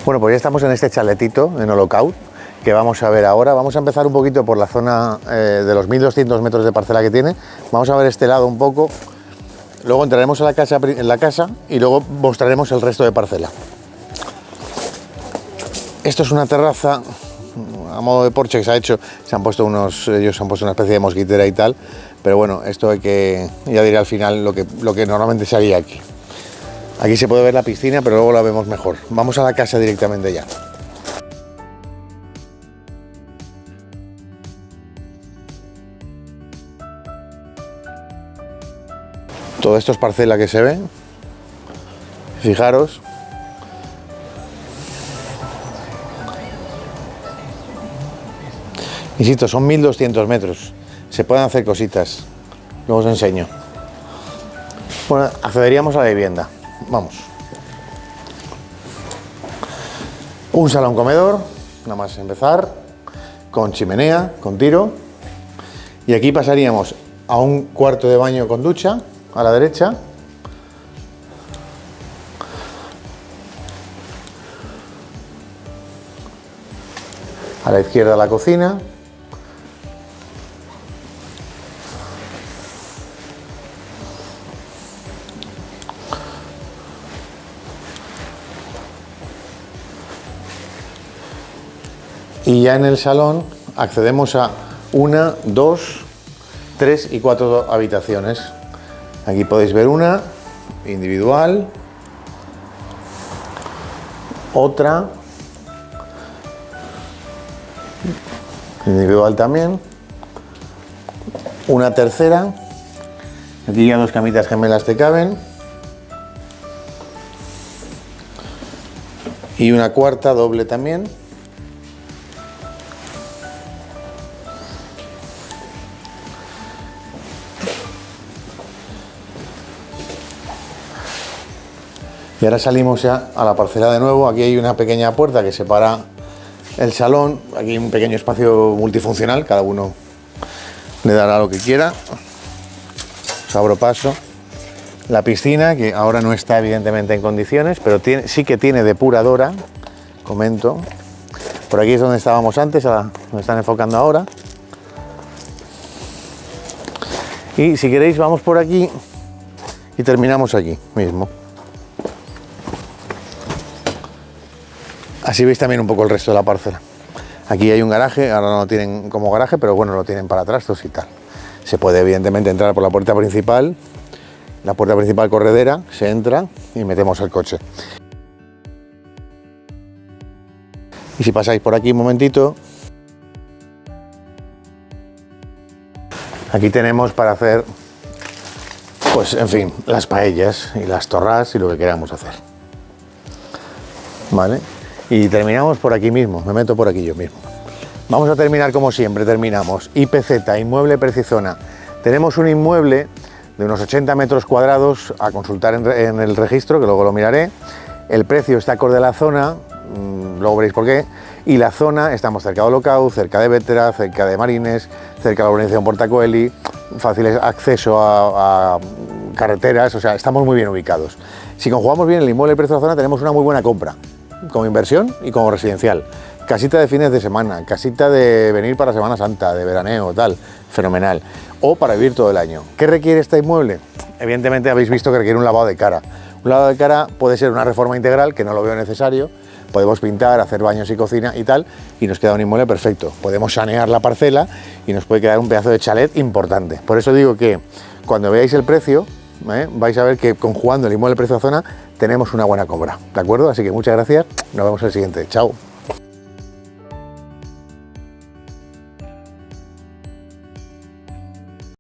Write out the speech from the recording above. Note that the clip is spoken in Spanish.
Bueno, pues ya estamos en este chaletito, en Olocau, que vamos a ver ahora. Vamos a empezar un poquito por la zona de los 1200 metros de parcela que tiene. Vamos a ver este lado un poco. Luego entraremos en la casa y luego mostraremos el resto de parcela. Esto es una terraza a modo de porche que se ha hecho. Ellos han puesto una especie de mosquitera y tal. Pero bueno, esto hay que, ya diré al final lo que normalmente se haría aquí. Aquí se puede ver la piscina, pero luego la vemos mejor. Vamos a la casa directamente ya. Todo esto es parcela que se ve. Fijaros. Insisto, son 1200 metros. Se pueden hacer cositas. Luego os enseño. Bueno, accederíamos a la vivienda. Vamos. Un salón comedor, nada más empezar, con chimenea, con tiro. Y aquí pasaríamos a un cuarto de baño con ducha, a la derecha. A la izquierda la cocina. Y ya en el salón accedemos a 1, 2, 3 y 4 habitaciones. Aquí podéis ver una individual, otra individual también, una tercera. Aquí ya 2 camitas gemelas te caben y una cuarta doble también. Y ahora salimos ya a la parcela de nuevo. Aquí hay una pequeña puerta que separa el salón. Aquí hay un pequeño espacio multifuncional, cada uno le dará lo que quiera. Os abro paso. La piscina, que ahora no está evidentemente en condiciones, pero sí que tiene depuradora, comento. Por aquí es donde estábamos antes, donde están enfocando ahora. Y si queréis vamos por aquí y terminamos aquí mismo. Así veis también un poco el resto de la parcela. Aquí hay un garaje, ahora no lo tienen como garaje, pero bueno, lo tienen para trastos y tal. Se puede evidentemente entrar por la puerta principal corredera, se entra y metemos el coche. Y si pasáis por aquí un momentito, aquí tenemos para hacer, pues en fin, las paellas y las torrás y lo que queramos hacer. ¿Vale? Y terminamos por aquí mismo, me meto por aquí yo mismo. Vamos a terminar como siempre, terminamos. IPZ, Inmueble Precizona. Tenemos un inmueble de unos 80 metros cuadrados a consultar en el registro, que luego lo miraré. El precio está acorde a la zona, luego veréis por qué. Y la zona, estamos cerca de Olocau, cerca de Bétera, cerca de Marines, cerca de la urbanización Portacoeli, fácil acceso a carreteras, o sea, estamos muy bien ubicados. Si conjugamos bien el inmueble y el precio de la zona, tenemos una muy buena compra, como inversión y como residencial. Casita de fines de semana, casita de venir para Semana Santa, de veraneo, tal, fenomenal. O para vivir todo el año. ¿Qué requiere este inmueble? Evidentemente habéis visto que requiere un lavado de cara. Un lavado de cara puede ser una reforma integral, que no lo veo necesario. Podemos pintar, hacer baños y cocina y tal, y nos queda un inmueble perfecto. Podemos sanear la parcela y nos puede quedar un pedazo de chalet importante. Por eso digo que cuando veáis el precio, vais a ver que conjugando el inmueble precio zona tenemos una buena compra, ¿de acuerdo? Así que muchas gracias, nos vemos en el siguiente, chao.